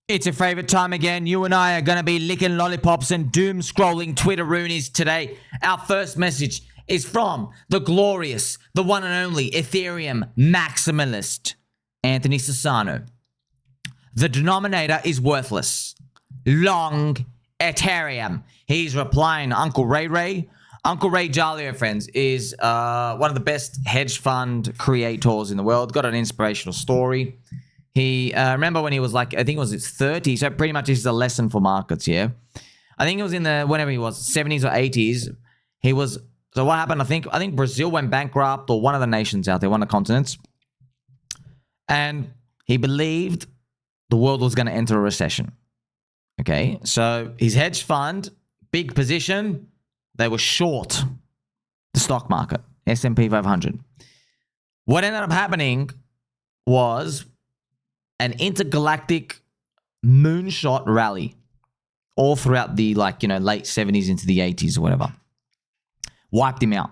It's your favorite time again. You and I are going to be licking lollipops and doom scrolling Twitter roonies today. Our first message is from the glorious, the one and only Ethereum maximalist, Anthony Sassano. The denominator is worthless. Long Ethereum. He's replying to Uncle Ray Ray. Uncle Ray Dalio, friends, is one of the best hedge fund creators in the world. Got an inspirational story. He, remember when he was like, I think it was his 30s, so pretty much this is a lesson for markets, yeah? I think it was in the, whenever he was, 70s or 80s, he was, so what happened, I think Brazil went bankrupt, or one of the nations out there, one of the continents, and he believed the world was going to enter a recession, okay? So his hedge fund, big position, they were short the stock market, S&P 500. What ended up happening was an intergalactic moonshot rally all throughout the late 70s into the 80s or whatever. Wiped him out.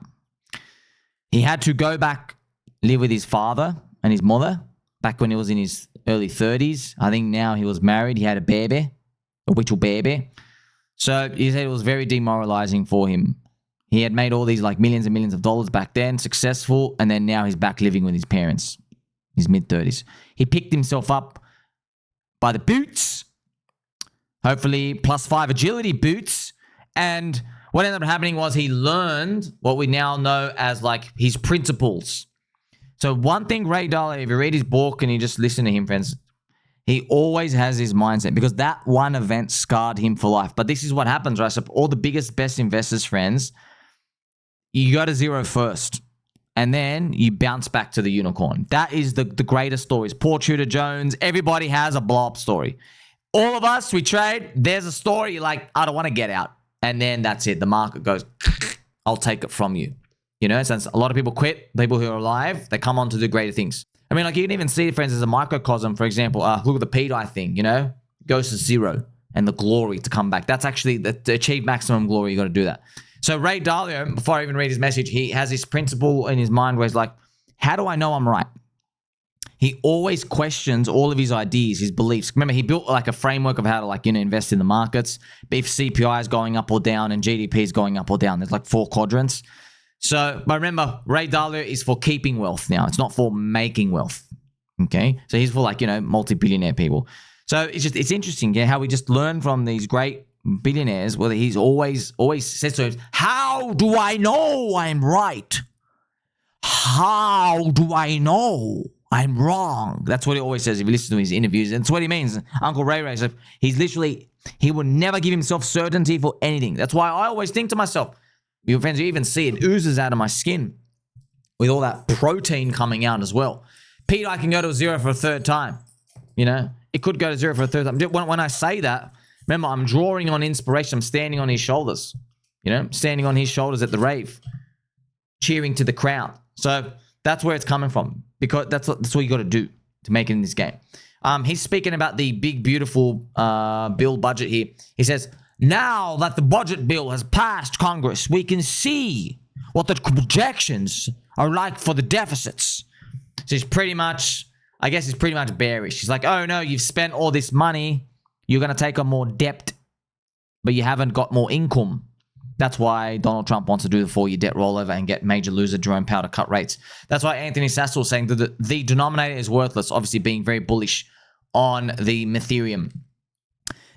He had to go back, live with his father and his mother back when he was in his early 30s. I think now he was married. He had a baby, a little baby. So he said it was very demoralizing for him. He had made all these millions and millions of dollars back then, successful, and then now he's back living with his parents. His mid-30s. He picked himself up by the boots, hopefully +5 agility boots, and what ended up happening was he learned what we now know as his principles. So one thing Ray Dalio, if you read his book and you just listen to him, friends, he always has his mindset because that one event scarred him for life. But this is what happens, right? So all the biggest, best investors, friends, you go to zero first. And then you bounce back to the unicorn. That is the greatest stories. Poor Tudor Jones. Everybody has a blow-up story. All of us, we trade. There's a story. You're like, I don't want to get out. And then that's it. The market goes, I'll take it from you. You know, since a lot of people quit, people who are alive, they come on to do greater things. I mean, you can even see, friends, as a microcosm, for example, look at the pDAI thing, goes to zero and the glory to come back. That's actually to achieve maximum glory. You got to do that. So Ray Dalio, before I even read his message, he has this principle in his mind where he's like, how do I know I'm right? He always questions all of his ideas, his beliefs. Remember, he built a framework of how to invest in the markets. If CPI is going up or down and GDP is going up or down, there's 4 quadrants. So, but remember, Ray Dalio is for keeping wealth now. It's not for making wealth. Okay? So he's for multi-billionaire people. So it's interesting, how we just learn from these great billionaires, whether he's always says to him, how do I know I'm right? How do I know I'm wrong? That's what he always says if you listen to his interviews. And that's what he means. Uncle Ray Ray, so he's literally, he will never give himself certainty for anything. That's why I always think to myself, your friends, you even see it oozes out of my skin with all that protein coming out as well. pDAI can go to 0 for a third time. It could go to 0 for a third time. When I say that, remember, I'm drawing on inspiration. I'm standing on his shoulders, standing on his shoulders at the rave, cheering to the crowd. So that's where it's coming from, because that's what you got to do to make it in this game. He's speaking about the big, beautiful bill budget here. He says, now that the budget bill has passed Congress, we can see what the projections are like for the deficits. So he's pretty much, I guess he's pretty much bearish. He's like, oh no, you've spent all this money. You're going to take on more debt, but you haven't got more income. That's why Donald Trump wants to do the 4-year debt rollover and get major loser Jerome Powell to cut rates. That's why Anthony Sassel is saying that the denominator is worthless, obviously being very bullish on the Ethereum.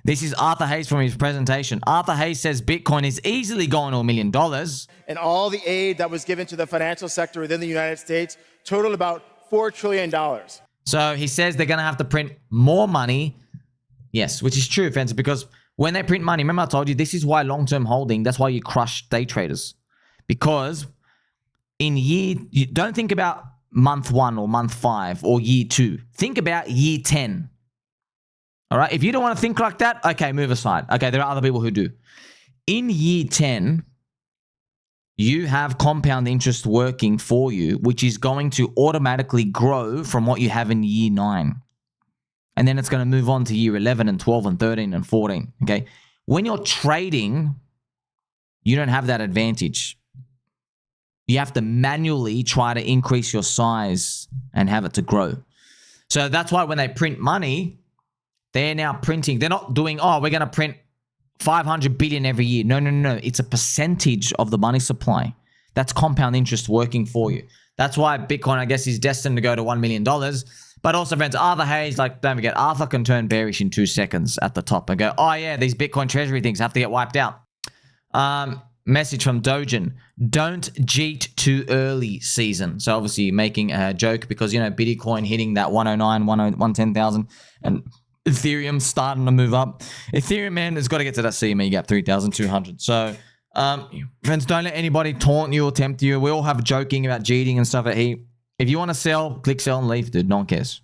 This is Arthur Hayes from his presentation. Arthur Hayes says Bitcoin is easily going to $1 million. And all the aid that was given to the financial sector within the United States totaled about $4 trillion. So he says they're going to have to print more money. Yes, which is true, friends, because when they print money, remember I told you, this is why long-term holding, that's why you crush day traders. Because you don't think about month 1 or month 5 or year 2. Think about year 10. All right? If you don't want to think like that, okay, move aside. Okay, there are other people who do. In year 10, you have compound interest working for you, which is going to automatically grow from what you have in year 9. And then it's going to move on to year 11 and 12 and 13 and 14, okay? When you're trading, you don't have that advantage. You have to manually try to increase your size and have it to grow. So that's why when they print money, They're now printing. They're not doing, oh, we're going to print 500 billion every year. No, no, no, no. It's a percentage of the money supply. That's compound interest working for you. That's why Bitcoin, I guess, is destined to go to $1 million. But also, friends, Arthur Hayes, like, don't forget, Arthur can turn bearish in 2 seconds at the top and go, oh, yeah, these Bitcoin Treasury things have to get wiped out. Message from Dojin. Don't jeet too early season. So, obviously, making a joke because, you know, Bitcoin hitting that 109, 110,000 and Ethereum starting to move up. Ethereum, man, has got to get to that CME gap, 3,200. So, friends, don't let anybody taunt you or tempt you. We all have joking about jeeting and stuff at Heat. If you want to sell, click sell and leave, dude. No one cares.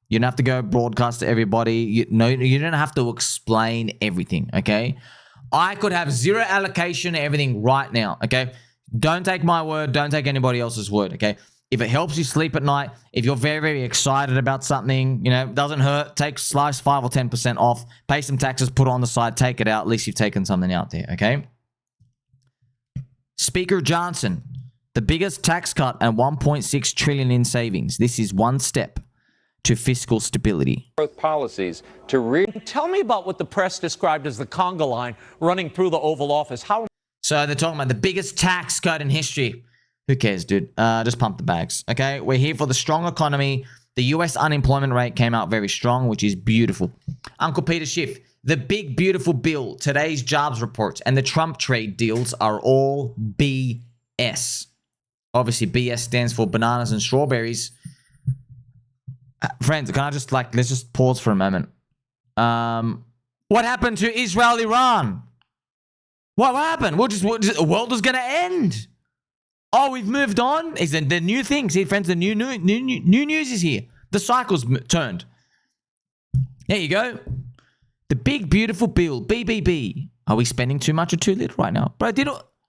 You don't have to go broadcast to everybody. You don't have to explain everything, okay? I could have zero allocation to everything right now, okay? Don't take my word. Don't take anybody else's word, okay? If it helps you sleep at night, if you're very, very excited about something, you know, it doesn't hurt, slice 5 or 10% off, pay some taxes, put it on the side, take it out. At least you've taken something out there, okay? Speaker Johnson, the biggest tax cut and 1.6 trillion in savings. This is one step to fiscal stability. Growth policies to tell me about what the press described as the conga line running through the Oval Office. So they're talking about the biggest tax cut in history. Who cares, dude? Just pump the bags, okay? We're here for the strong economy. The US unemployment rate came out very strong, which is beautiful. Uncle Peter Schiff, the big, beautiful bill, today's jobs reports, and the Trump trade deals are all BS. Obviously, BS stands for bananas and strawberries. Friends, can I just, let's just pause for a moment. What happened to Israel-Iran? What happened? The world was going to end. Oh, we've moved on. Is the new thing? See, friends, the new news is here. The cycle's turned. There you go. The big, beautiful bill, BBB. Are we spending too much or too little right now? Bro,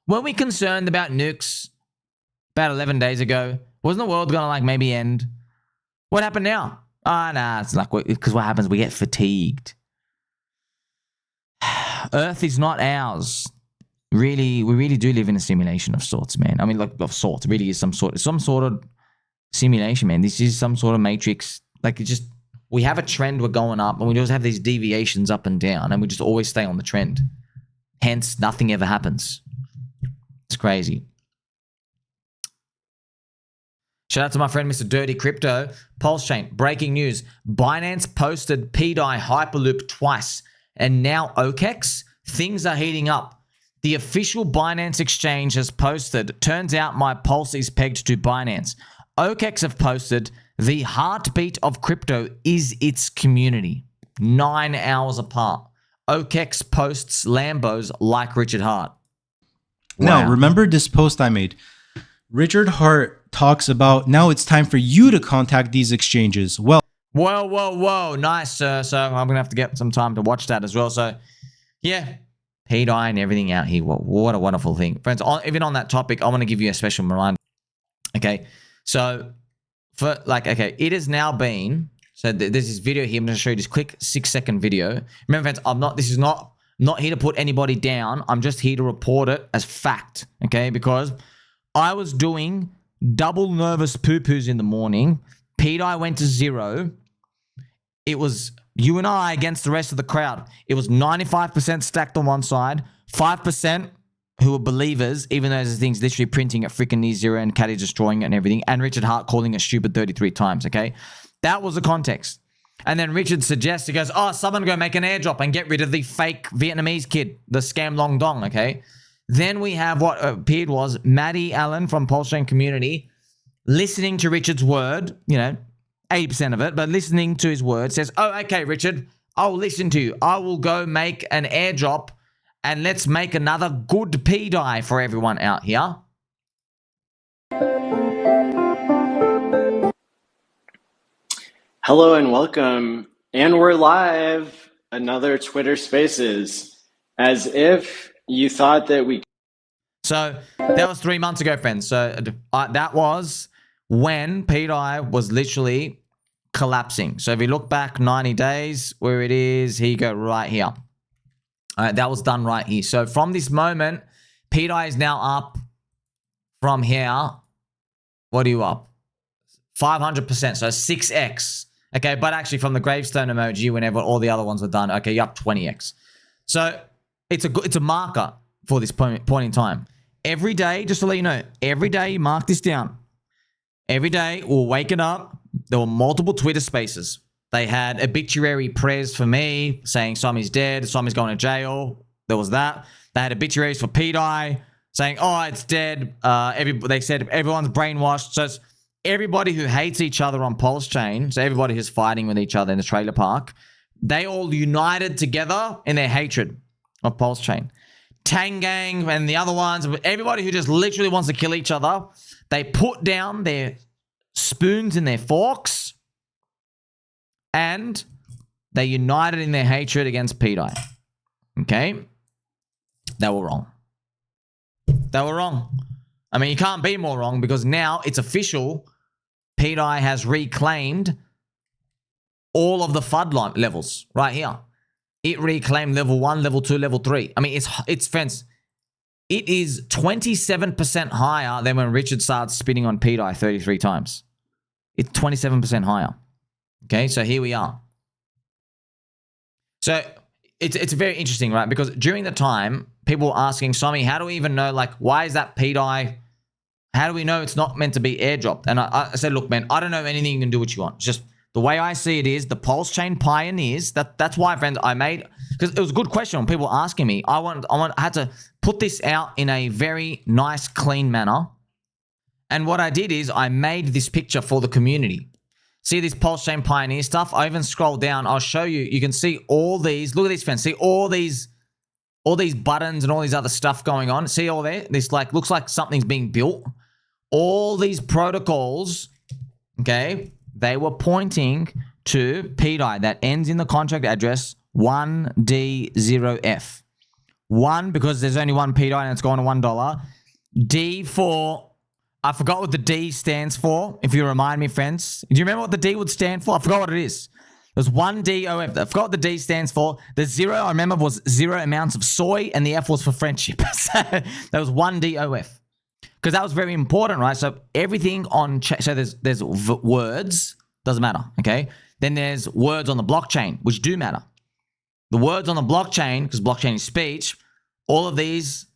weren't we concerned about nukes about 11 days ago? Wasn't the world going to, maybe end? What happened now? Nah, it's because what happens, we get fatigued. Earth is not ours. Really, we really do live in a simulation of sorts, man. I mean, of sorts. It really is some sort of simulation, man. This is some sort of matrix. We have a trend, we're going up, and we just have these deviations up and down, and we just always stay on the trend. Hence, nothing ever happens. It's crazy. Shout out to my friend, Mr. Durty Crypto. PulseChain, breaking news. Binance posted pDAI Hyperloop twice, and now OKEX, things are heating up. The official Binance exchange has posted, turns out my pulse is pegged to Binance. OKEX have posted, the heartbeat of crypto is its community. 9 hours apart. OKEX posts Lambos like Richard Hart. Wow. Now, remember this post I made? Richard Hart talks about, now it's time for you to contact these exchanges. Well, whoa. Nice, sir. So I'm going to have to get some time to watch that as well. So, yeah. pDAI and everything out here. What a wonderful thing. Friends, even on that topic, I want to give you a special reminder. Okay. So, it has now been, so there's this video here. I'm going to show you this quick 6-second video. Remember, friends, this is not here to put anybody down. I'm just here to report it as fact. Okay. Because I was doing double nervous poo-poos in the morning. pDAI went to 0. It was you and I against the rest of the crowd. It was 95% stacked on one side, 5% who were believers, even though there's things literally printing at freaking near zero and Caddy destroying it and everything, and Richard Hart calling it stupid 33 times, okay? That was the context. And then Richard suggests, he goes, oh, someone go make an airdrop and get rid of the fake Vietnamese kid, the scam Long Dong, okay? Then we have what appeared was Maddie Allen from PulseChain community listening to Richard's word, 80% of it, but listening to his word, says, oh, okay, Richard, I'll listen to you. I will go make an airdrop and let's make another good pDAI for everyone out here. Hello and welcome. And we're live. Another Twitter Spaces. As if you thought that we... So that was 3 months ago, friends. So that was when pDAI was literally collapsing. So if you look back 90 days, where it is, here you go, right here. All right, that was done right here. So from this moment, pDAI is now up from here. What are you up? 500%. So 6x. Okay, but actually from the gravestone emoji, whenever all the other ones were done, okay, you're up 20x. So it's a marker for this point in time. Every day, just to let you know, every day you mark this down. Every day we're waking up. There were multiple Twitter spaces. They had obituary prayers for me, saying Somi's dead, Somi's going to jail. There was that. They had obituaries for pDAI, saying, oh, it's dead. They said everyone's brainwashed. So it's everybody who hates each other on PulseChain, so everybody who's fighting with each other in the trailer park, they all united together in their hatred of PulseChain. Tang Gang and the other ones, everybody who just literally wants to kill each other, they put down their spoons and their forks and they united in their hatred against pDAI. Okay? They were wrong. They were wrong. I mean, you can't be more wrong because now it's official. pDAI has reclaimed all of the FUD levels right here. It reclaimed level 1, level 2, level 3. I mean, it's friends. It is 27% higher than when Richard started spinning on pDAI 33 times. It's 27% higher. Okay, so here we are. So it's very interesting, right? Because during the time, people were asking, Somi, how do we even know, like, why is that pDAI? How do we know it's not meant to be airdropped? And I said, look, man, I don't know anything. You can do what you want. It's just the way I see it is the PulseChain pioneers. That's why, friends, I made, because it was a good question when people were asking me. I had to put this out in a very nice, clean manner. And what I did is I made this picture for the community. See this PulseChain pioneer stuff? I even scroll down. I'll show you. You can see all these. Look at these, friends. See all these buttons and all these other stuff going on. See all there? This like looks like something's being built. All these protocols, okay, they were pointing to pDAI that ends in the contract address 1D0F. 1 because there's only one pDAI and it's going to $1. D for, I forgot what the D stands for. If you remind me, friends. Do you remember what the D would stand for? I forgot what it is. There's 1DOF. I forgot what the D stands for. The 0 I remember was 0 amounts of soy and the F was for friendship. So that was 1DOF. Because that was very important, right? So everything on, so there's words, doesn't matter, okay? Then there's words on the blockchain, which do matter. The words on the blockchain, because blockchain is speech, all of these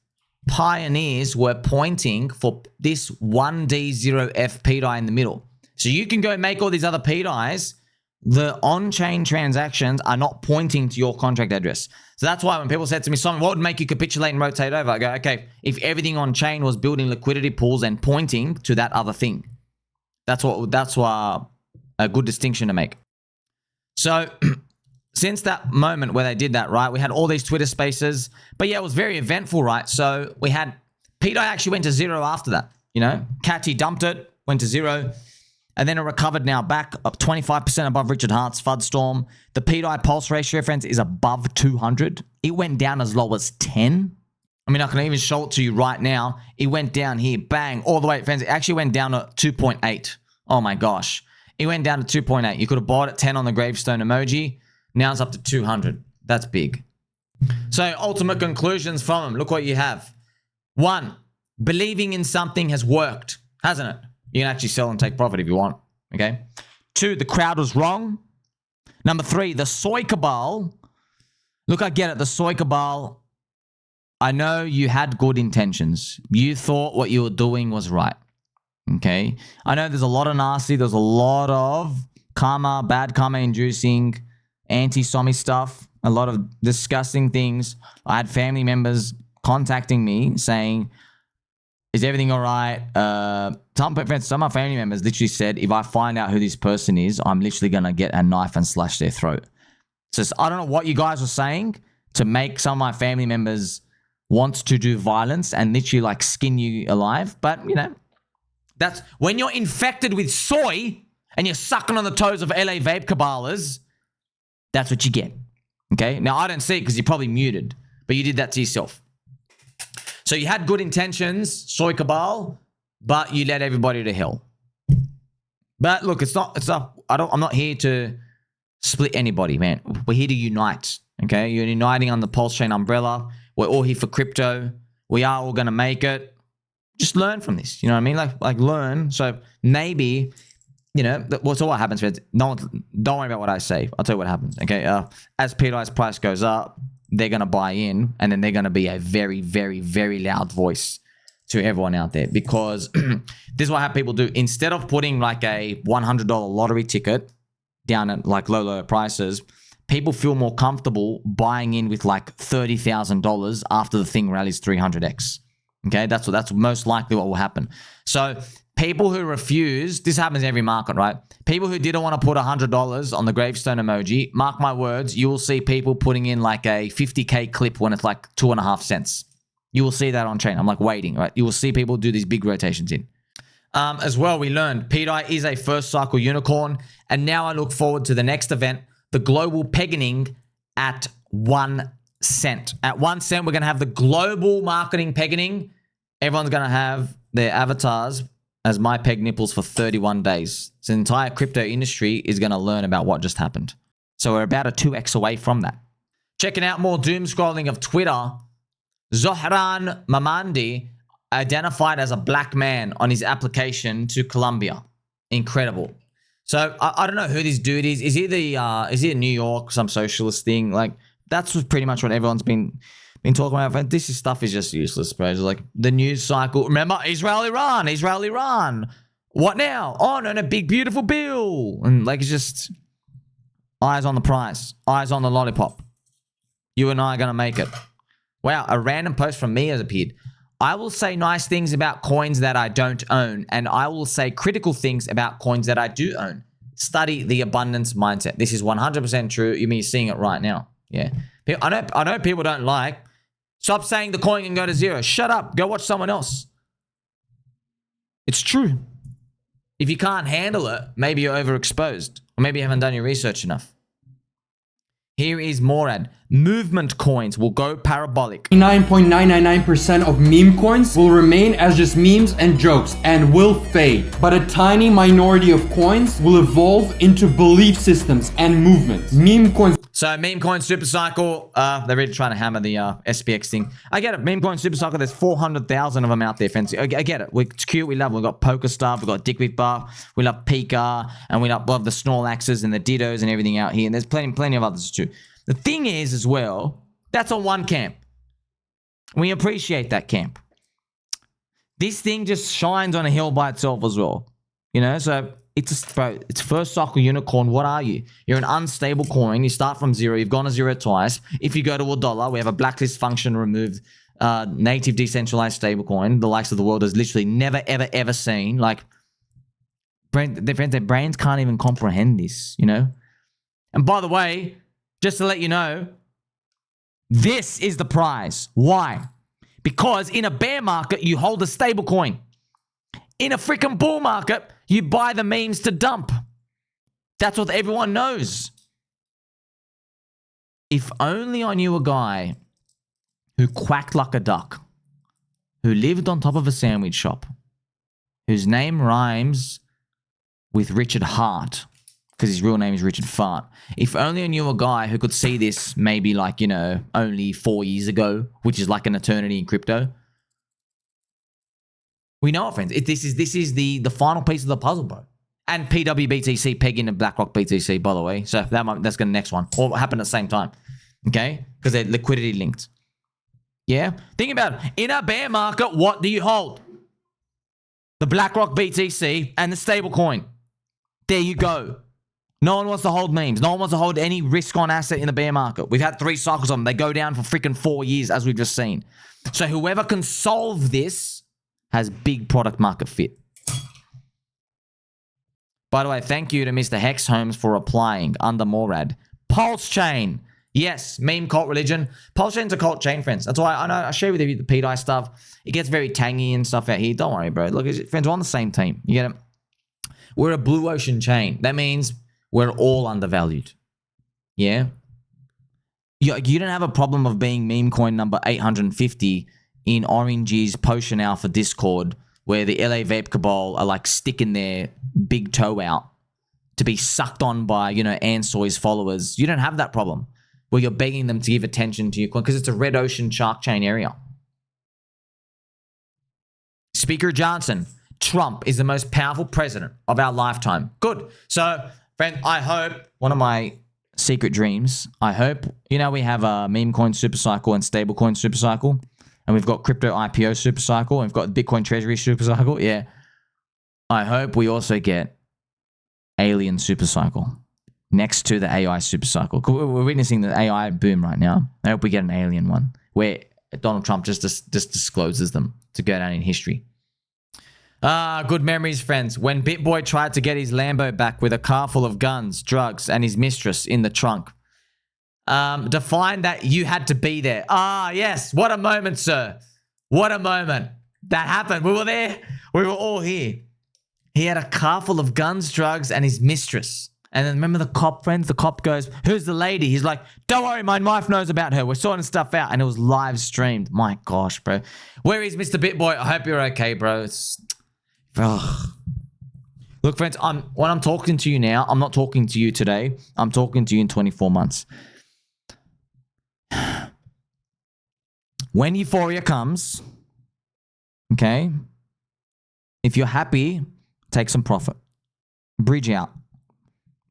pioneers were pointing for this 1D0F pDAI in the middle. So you can go make all these other pDAIs. The on-chain transactions are not pointing to your contract address. So that's why when people said to me, Simon, what would make you capitulate and rotate over? I go, okay, if everything on-chain was building liquidity pools and pointing to that other thing. That's what a good distinction to make. So since that moment where they did that, right, we had all these Twitter spaces. But yeah, it was very eventful, right? So we had, pDAI actually went to 0 after that, you know? Catchy dumped it, went to 0. And then it recovered now back up 25% above Richard Hart's FUD storm. The pDAI pulse ratio, friends, is above 200. It went down as low as 10. I mean, I can even show it to you right now. It went down here, bang, all the way, friends. It actually went down to 2.8. Oh my gosh. It went down to 2.8. You could have bought at 10 on the gravestone emoji. Now it's up to 200. That's big. So ultimate conclusions from them. Look what you have. 1, believing in something has worked, hasn't it? You can actually sell and take profit if you want, okay? 2, the crowd was wrong. Number 3, the Soy Cabal. Look, I get it. The Soy Cabal, I know you had good intentions. You thought what you were doing was right, okay? I know there's a lot of nasty. There's a lot of karma, bad karma inducing, anti-Somi stuff, a lot of disgusting things. I had family members contacting me saying, is everything all right? Some of my family members literally said, if I find out who this person is, I'm literally going to get a knife and slash their throat. So I don't know what you guys were saying to make some of my family members want to do violence and literally like skin you alive. But, you know, that's when you're infected with soy and you're sucking on the toes of LA vape cabalers, that's what you get. Okay? Now, I don't see it because you're probably muted, but you did that to yourself. So you had good intentions, Soy Cabal, but you led everybody to hell. But look, I'm not here to split anybody, man. We're here to unite, okay? You're uniting on the PulseChain umbrella. We're all here for crypto. We are all going to make it. Just learn from this, you know what I mean? Like learn. So maybe you know, so what happens, friends? Don't worry about what I say. I'll tell you what happens, okay? As pDAI's price goes up, they're going to buy in, and then they're going to be a very, very, very loud voice to everyone out there, because this is what people do. Instead of putting like a $100 lottery ticket down at like low prices, people feel more comfortable buying in with like $30,000 after the thing rallies 300x. Okay, that's most likely what will happen. So people who refuse, this happens in every market, right? People who didn't want to put $100 on the gravestone emoji, mark my words, you will see people putting in like a 50K clip when it's like 2.5 cents. You will see that on chain. I'm like waiting, right? You will see people do these big rotations in. As well, we learned pDAI is a first cycle unicorn. And now I look forward to the next event, the global pegging at 1 cent. At 1 cent, we're going to have the global marketing pegging. Everyone's going to have their avatars as my peg nipples for 31 days. So the entire crypto industry is going to learn about what just happened. So we're about a 2x away from that. Checking out more doom scrolling of Twitter. Zohran Mamandi identified as a black man on his application to Colombia. Incredible. So I don't know who this dude is. Is he in New York, some socialist thing? Like, that's pretty much what everyone's been talking about. This stuff is just useless, bro. It's like the news cycle. Remember, Israel-Iran. What now? Oh, no, big, beautiful bill. And like, it's just eyes on the price, eyes on the lollipop. You and I are going to make it. Wow, a random post from me has appeared. I will say nice things about coins that I don't own, and I will say critical things about coins that I do own. Study the abundance mindset. This is 100% true. You mean seeing it right now. Yeah. I know people don't like. Stop saying the coin can go to zero. Shut up. Go watch someone else. It's true. If you can't handle it, maybe you're overexposed. Or maybe you haven't done your research enough. Here is Morad. Movement coins will go parabolic. 99.999% of meme coins will remain as just memes and jokes and will fade. But a tiny minority of coins will evolve into belief systems and movements. Meme coins. So meme coin SuperCycle, they're really trying to hammer the SPX thing. I get it. Meme coin SuperCycle, there's 400,000 of them out there, fancy. I get it. It's cute. We love it. We've got Poker Stuff. We've got Dick Whip Bar. We love Pika. And we love the Snorlaxes and the Dittos and everything out here. And there's plenty of others too. The thing is, as well, that's on one camp. We appreciate that camp. This thing just shines on a hill by itself as well. You know, so it's first cycle unicorn. What are you? You're an unstable coin. You start from zero. You've gone to zero twice. If you go to $1, we have a blacklist function removed, native decentralized stablecoin. The likes of the world has literally never, ever, ever seen. Like, their brains can't even comprehend this, you know? And by the way, just to let you know, this is the prize. Why? Because in a bear market, you hold a stable coin. In a freaking bull market, you buy the memes to dump. That's what everyone knows. If only I knew a guy who quacked like a duck, who lived on top of a sandwich shop, whose name rhymes with Richard Hart, because his real name is Richard Fart. If only I knew a guy who could see this maybe like, you know, only 4 years ago, which is like an eternity in crypto. We know it, friends. This is the final piece of the puzzle, bro. And PWBTC peg into BlackRock BTC, by the way. So that's going to next one. All happen at the same time. Okay? Because they're liquidity linked. Yeah? Think about it. In a bear market, what do you hold? The BlackRock BTC and the stablecoin. There you go. No one wants to hold memes. No one wants to hold any risk on asset in the bear market. We've had 3 cycles on them. They go down for freaking 4 years, as we've just seen. So whoever can solve this has big product market fit. By the way, thank you to Mr. Hex Holmes for replying under Morad. PulseChain. Yes, meme cult religion. PulseChain's a cult chain, friends. That's why I know I share with you the pDAI stuff. It gets very tangy and stuff out here. Don't worry, bro. Look, friends, we're on the same team. You get it? We're a blue ocean chain. That means we're all undervalued. Yeah? You don't have a problem of being meme coin number 850 in Orange's Potion Alpha Discord, where the LA Vape Cabal are like sticking their big toe out to be sucked on by, you know, Ansoy's followers. You don't have that problem where you're begging them to give attention to your coin because it's a red ocean shark chain area. Speaker Johnson. Trump is the most powerful president of our lifetime. Good. So, friend, I hope one of my secret dreams, I hope, you know, we have a meme coin SuperCycle and StableCoin SuperCycle, and we've got crypto IPO SuperCycle, and we've got Bitcoin Treasury SuperCycle. Yeah. I hope we also get alien SuperCycle next to the AI SuperCycle. We're witnessing the AI boom right now. I hope we get an alien one where Donald Trump just discloses them to go down in history. Good memories, friends. When BitBoy tried to get his Lambo back with a car full of guns, drugs, and his mistress in the trunk. Define that you had to be there. Yes. What a moment, sir. What a moment. That happened. We were there. We were all here. He had a car full of guns, drugs, and his mistress. And then remember the cop, friends? The cop goes, who's the lady? He's like, don't worry, my wife knows about her. We're sorting stuff out. And it was live streamed. My gosh, bro. Where is Mr. BitBoy? I hope you're okay, bro. Ugh. Look, friends, when I'm talking to you now, I'm not talking to you today. I'm talking to you in 24 months. When euphoria comes, okay, if you're happy, take some profit. Bridge out.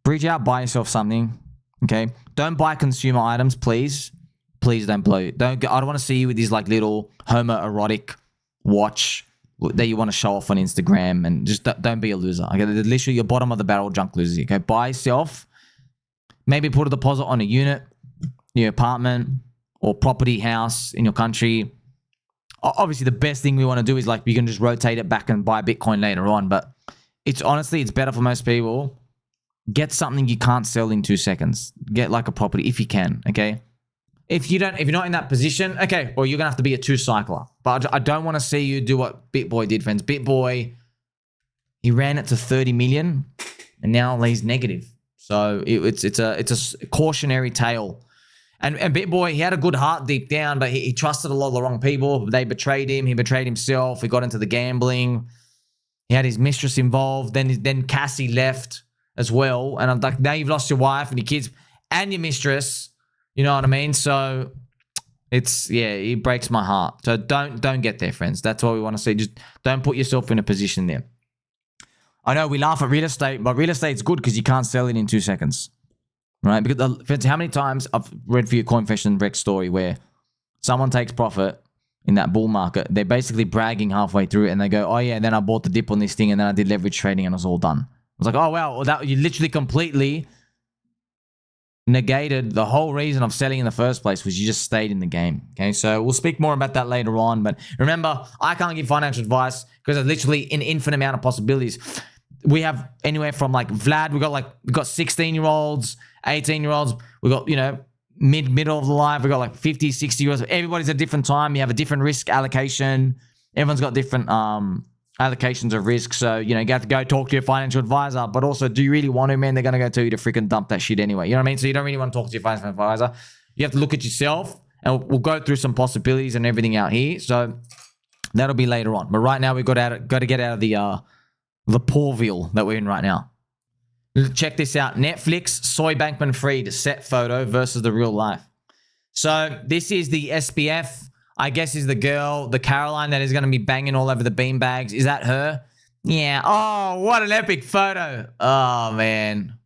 Bridge out, buy yourself something, okay? Don't buy consumer items, please. Please don't blow. I don't want to see you with these like little homoerotic watch that you want to show off on Instagram, and just don't be a loser. Okay, they're literally your bottom of the barrel junk losers. Okay, buy yourself. Maybe put a deposit on a unit, your apartment, or property house in your country. Obviously, the best thing we want to do is like you can just rotate it back and buy Bitcoin later on. But it's honestly, it's better for most people. Get something you can't sell in 2 seconds. Get like a property if you can. Okay. If you're not in that position, okay, well, you're gonna have to be a 2-cycler. But I don't want to see you do what BitBoy did, friends. BitBoy, he ran it to 30 million, and now he's negative. So it's a cautionary tale. And BitBoy, he had a good heart deep down, but he trusted a lot of the wrong people. They betrayed him. He betrayed himself. He got into the gambling. He had his mistress involved. Then Cassie left as well. And I'm like, now you've lost your wife and your kids and your mistress. You know what I mean? So it breaks my heart. So don't get there, friends. That's what we want to see. Just don't put yourself in a position there. I know we laugh at real estate, but real estate's good because you can't sell it in 2 seconds. Right? Because friends, how many times I've read for your CoinFresh and Rex story where someone takes profit in that bull market, they're basically bragging halfway through it and they go, oh yeah, then I bought the dip on this thing and then I did leverage trading and it was all done. I was like, oh wow, well, that you literally completely negated the whole reason of selling in the first place was you just stayed in the game. Okay, so we'll speak more about that later on. But remember, I can't give financial advice because there's literally an infinite amount of possibilities. We have anywhere from like Vlad, we got 16-year-olds, 18-year-olds, we got, you know, middle of the life, we got like 50, 60-year-olds. Everybody's at a different time. You have a different risk allocation. Everyone's got different allocations of risk. So, you know, you have to go talk to your financial advisor, but also, do you really want to, man? They're going to go tell you to freaking dump that shit anyway. You know what I mean? So you don't really want to talk to your financial advisor. You have to look at yourself, and we'll go through some possibilities and everything out here. So that'll be later on. But right now, we've got to get out of the Poorville that we're in right now. Check this out. Netflix, Soy Bankman-Fried set photo versus the real life. So this is the SBF. I guess is the girl, the Caroline that is going to be banging all over the beanbags. Is that her? Yeah. Oh, what an epic photo. Oh, man.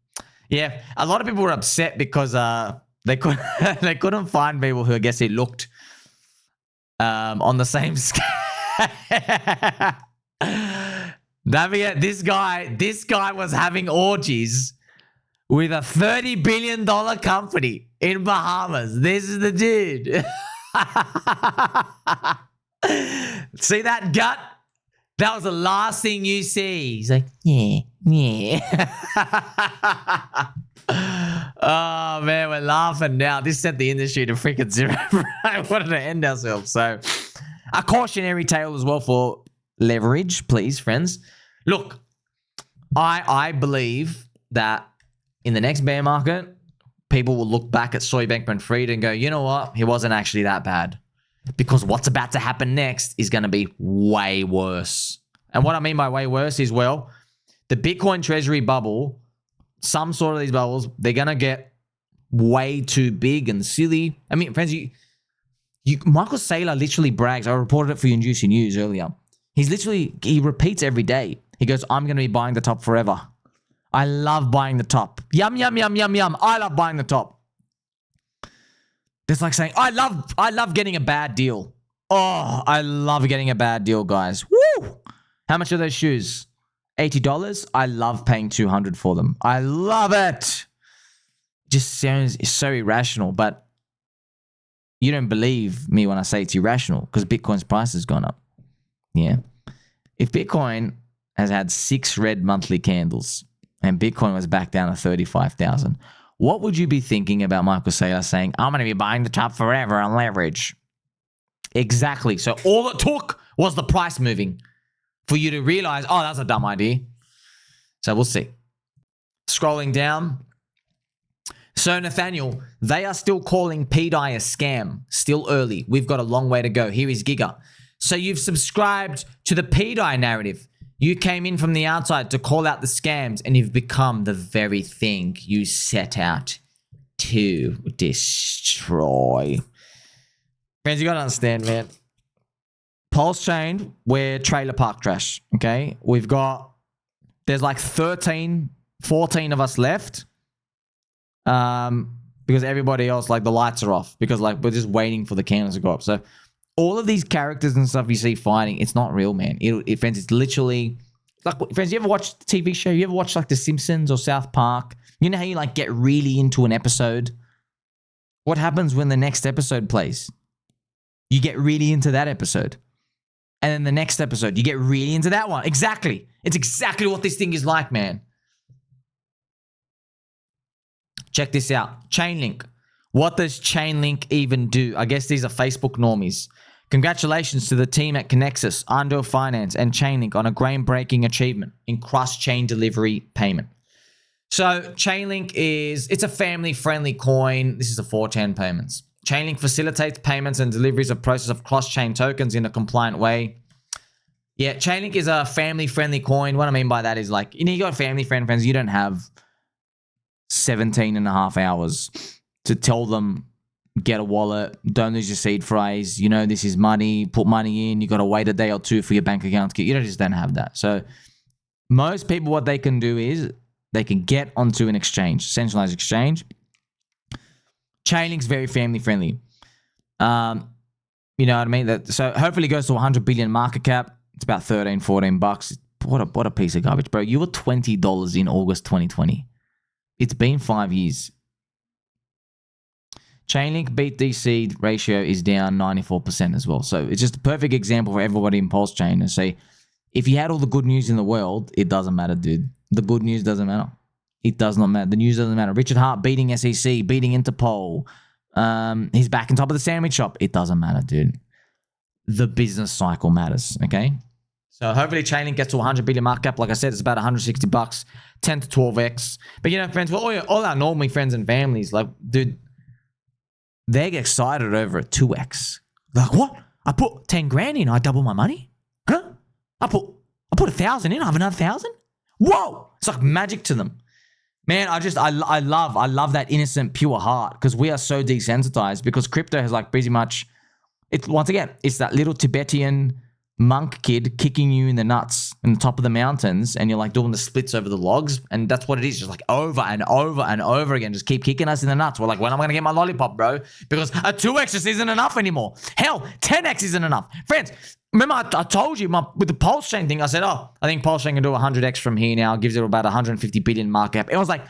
Yeah. A lot of people were upset because they couldn't find people who I guess it looked on the same scale. Don't forget, this guy was having orgies with a $30 billion company in Bahamas. This is the dude. See that gut? That was the last thing you see. He's like, yeah. Oh, man, we're laughing now. This sent the industry to freaking zero. I wanted to end ourselves. So, a cautionary tale as well for leverage, please, friends. Look, I believe that in the next bear market, people will look back at Soy Bankman-Fried and go, you know what? He wasn't actually that bad. Because what's about to happen next is going to be way worse. And what I mean by way worse is, well, the Bitcoin Treasury bubble, some sort of these bubbles, they're going to get way too big and silly. I mean, friends, Michael Saylor literally brags. I reported it for you in Juicy News earlier. He repeats every day. He goes, I'm going to be buying the top forever. I love buying the top. Yum, yum, yum, yum, yum. I love buying the top. It's like saying, I love getting a bad deal. Oh, I love getting a bad deal, guys. Woo! How much are those shoes? $80. I love paying $200 for them. I love it. Just sounds so irrational, but you don't believe me when I say it's irrational because Bitcoin's price has gone up. Yeah. If Bitcoin has had 6 red monthly candles and Bitcoin was back down to 35,000, what would you be thinking about Michael Saylor saying, I'm going to be buying the top forever on leverage? Exactly. So all it took was the price moving for you to realize, oh, that's a dumb idea. So we'll see. Scrolling down. So Nathaniel, they are still calling pDAI a scam. Still early. We've got a long way to go. Here is Giga. So you've subscribed to the pDAI narrative. You came in from the outside to call out the scams and you've become the very thing you set out to destroy. Friends, you gotta understand, man. PulseChain, we're trailer park trash, okay? There's like 13, 14 of us left. Because everybody else, like the lights are off. Because like we're just waiting for the candles to go up. So all of these characters and stuff you see fighting, it's not real, man. Friends, it's literally... Like, friends, you ever watch the TV show? You ever watch like The Simpsons or South Park? You know how you like get really into an episode? What happens when the next episode plays? You get really into that episode. And then the next episode, you get really into that one. Exactly. It's exactly what this thing is like, man. Check this out. ChainLink. What does ChainLink even do? I guess these are Facebook normies. Congratulations to the team at Connexus, Ando Finance, and ChainLink on a groundbreaking achievement in cross-chain delivery payment. So ChainLink it's a family-friendly coin. This is the 4chan payments. ChainLink facilitates payments and deliveries of process of cross-chain tokens in a compliant way. Yeah, ChainLink is a family-friendly coin. What I mean by that is like, you got family friends, you don't have 17 and a half hours to tell them, get a wallet, don't lose your seed phrase, this is money, put money in, you got to wait a day or two for your bank account to get, just don't have that. So most people, what they can do is they can get onto an exchange, centralized exchange. Chainlink's very family friendly. You know what I mean? So hopefully it goes to 100 billion market cap. It's about 13, 14 bucks. What a piece of garbage, bro. You were $20 in August 2020. It's been 5 years. Chainlink BTC ratio is down 94% as well. So it's just a perfect example for everybody in PulseChain to say, if you had all the good news in the world, it doesn't matter, dude. The good news doesn't matter. It does not matter. The news doesn't matter. Richard Hart beating SEC, beating Interpol. He's back on top of the sandwich shop. It doesn't matter, dude. The business cycle matters, okay? So hopefully Chainlink gets to 100 billion market cap. Like I said, it's about 160 bucks, 10 to 12x. But friends, all our normally friends and families, like, dude, they get excited over a 2x. Like, what? I put 10 grand in, I double my money? Huh? I put 1,000 in, I have another 1,000? Whoa! It's like magic to them. Man, I love that innocent, pure heart because we are so desensitized because crypto has like pretty much, once again, it's that little Tibetan monk kid kicking you in the nuts in the top of the mountains and you're like doing the splits over the logs and that's what it is, just like over and over and over again, just keep kicking us in the nuts. We're like, when am I going to get my lollipop, bro? Because a 2x just isn't enough anymore. Hell, 10x isn't enough. Friends, remember I told you with the PulseChain thing, I said, I think PulseChain can do 100x from here now, gives it about 150 billion market cap. It was like,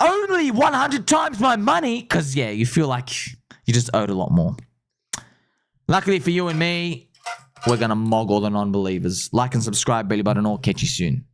only 100 times my money because, yeah, you feel like you just owed a lot more. Luckily for you and me, we're going to mog all the non-believers. Like and subscribe, belly button, or catch you soon.